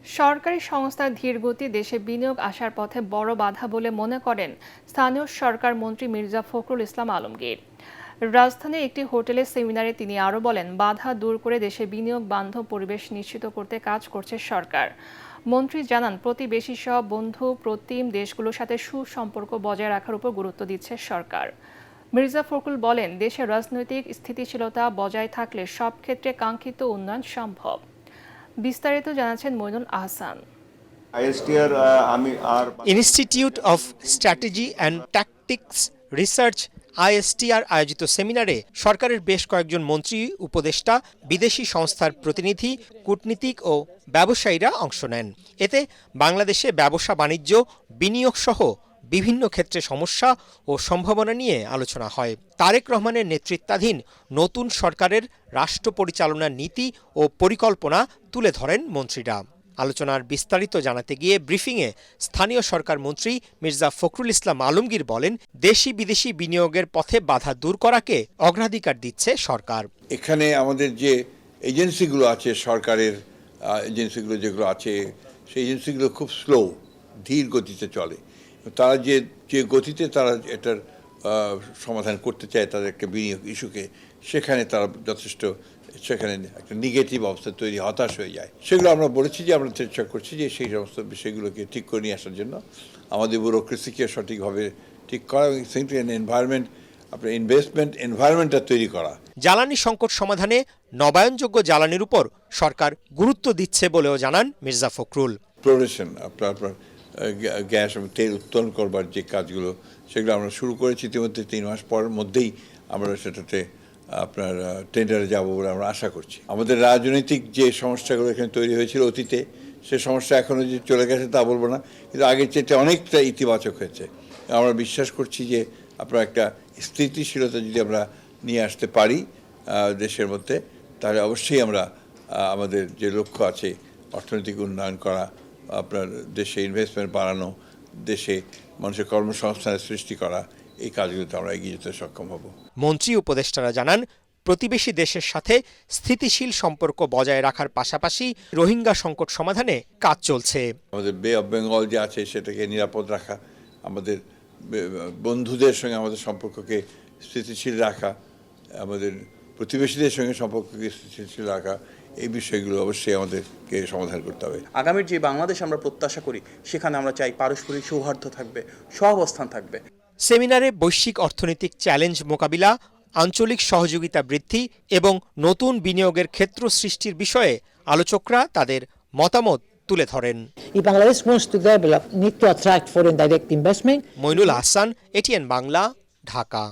সরকারি সংস্থার ধীরগতি দেশে বিনিয়োগ আসার পথে বড় বাধা বলে মনে করেন স্থানীয় সরকার মন্ত্রী মির্জা ফখরুল ইসলাম আলমগীর। রাজধানীর একটি হোটেলের সেমিনারে তিনি আরও বলেন, বাধা দূর করে দেশে বিনিয়োগ বান্ধব পরিবেশ নিশ্চিত করতে কাজ করছে সরকার। মন্ত্রী জানান, প্রতিবেশী সহ বন্ধু প্রতিম দেশগুলোর সাথে সুসম্পর্ক বজায় রাখার উপর গুরুত্ব দিচ্ছে সরকার। মির্জা ফখরুল বলেন, দেশের রাজনৈতিক স্থিতিশীলতা বজায় থাকলে সব ক্ষেত্রে কাঙ্ক্ষিত উন্নয়ন সম্ভব। বিস্তারিত জানাচ্ছেন Moinul Ahsan. Institute of strategy and tactics research ISTR আয়োজিত সেমিনারে সরকারের বেশ কয়েকজন মন্ত্রী, উপদেষ্টা, বিদেশি সংস্থার প্রতিনিধি, কূটনীতিক ও ব্যবসায়ীরা অংশ নেন। এতে বাংলাদেশে ব্যবসা বাণিজ্য, বিনিয়োগ সহ বিভিন্ন ক্ষেত্রে সমস্যা ও সম্ভাবনা নিয়ে আলোচনা হয়। তারেক রহমানের নেতৃত্বাধীন নতুন সরকারের রাষ্ট্র পরিচালনার নীতি ও পরিকল্পনা তুলে ধরেন মন্ত্রীরা। আলোচনার বিস্তারিত জানাতে গিয়ে ব্রিফিংয়ে স্থানীয় সরকার মন্ত্রী মির্জা ফখরুল ইসলাম আলমগীর বলেন, দেশি বিদেশি বিনিয়োগের পথে বাধা দূর করাকে অগ্রাধিকার দিচ্ছে সরকার। এখানে আমাদের যে এজেন্সিগুলো আছে, সরকারের এজেন্সিগুলো যেগুলো আছে, সেই এজেন্সিগুলো খুব স্লো, ধীর গতিতে চলে। তারা যে গতিতে তারা এটার সমাধান করতে চায়, তাদের একটা বিনিয়োগ ইস্যুকে, সেখানে তারা যথেষ্ট সেখানে একটা নেগেটিভ অবস্থা তৈরি, হতাশ হয়ে যায়। সেগুলো আমরা বলেছি যে আমরা চেষ্টা করছি যে সেই সমস্ত বিষয়গুলোকে ঠিক করে নিয়ে আসার জন্য আমাদের ব্যুরোক্রেসিকে সঠিকভাবে ঠিক করা এবং এনভায়রনমেন্ট, আপনার ইনভেস্টমেন্ট এনভায়রনমেন্টটা তৈরি করা। জ্বালানি সংকট সমাধানে নবায়নযোগ্য জ্বালানির উপর সরকার গুরুত্ব দিচ্ছে বলেও জানান মির্জা ফখরুল। প্রোডাকশন, আপনার গ্যাস এবং তেল উত্তোলন করবার যে কাজগুলো, সেগুলো আমরা শুরু করেছি ইতিমধ্যে। 3 মাস পরের মধ্যেই আমরা সেটাতে আপনার টেন্ডারে যাব বলে আমরা আশা করছি। আমাদের রাজনৈতিক যে সমস্যাগুলো এখানে তৈরি হয়েছিল অতীতে, সে সমস্যা এখনও যে চলে গেছে তা বলবো না, কিন্তু আগের চেয়ে অনেকটা ইতিবাচক হয়েছে। আমরা বিশ্বাস করছি যে আপনার একটা স্থিতিশীলতা যদি আমরা নিয়ে আসতে পারি দেশের মধ্যে, তাহলে অবশ্যই আমরা আমাদের যে লক্ষ্য আছে অর্থনৈতিক উন্নয়ন করা, আপনার দেশে ইনভেস্টমেন্ট বাড়ানো, দেশে মানুষের কর্মসংস্থানের সৃষ্টি করা, এই কাজগুলোতে আমরা এগিয়ে যেতে সক্ষম হব। মন্ত্রী উপদেষ্টারা জানান, প্রতিবেশী দেশের সাথে স্থিতিশীল সম্পর্ক বজায় রাখার পাশাপাশি রোহিঙ্গা সংকট সমাধানে কাজ চলছে। আমাদের বে অফ বেঙ্গল যে আছে সেটাকে নিরাপদ রাখা, আমাদের বন্ধুদের সঙ্গে আমাদের সম্পর্ককে স্থিতিশীল রাখা, আমাদের প্রতিবেশীদের সঙ্গে সম্পর্ককে স্থিতিশীল রাখা, এই বিষয়গুলো অবশ্যই আমাদেরকে সমাধান করতে হবে। আগামীর যে বাংলাদেশ আমরা প্রত্যাশা করি, সেখানে আমরা চাই পারস্পরিক সৌহার্দ্য থাকবে, সহাবস্থান থাকবে। সেমিনারে বৈশ্বিক অর্থনৈতিক চ্যালেঞ্জ মোকাবিলা, আঞ্চলিক সহযোগিতা বৃদ্ধি এবং নতুন বিনিয়োগের ক্ষেত্র সৃষ্টির বিষয়ে আলোচকরা তাদের মতামত তুলে ধরেন। Bangladesh wants to develop, need to attract foreign direct investment. Moinul Ahsan, ATN Bangla, Dhaka.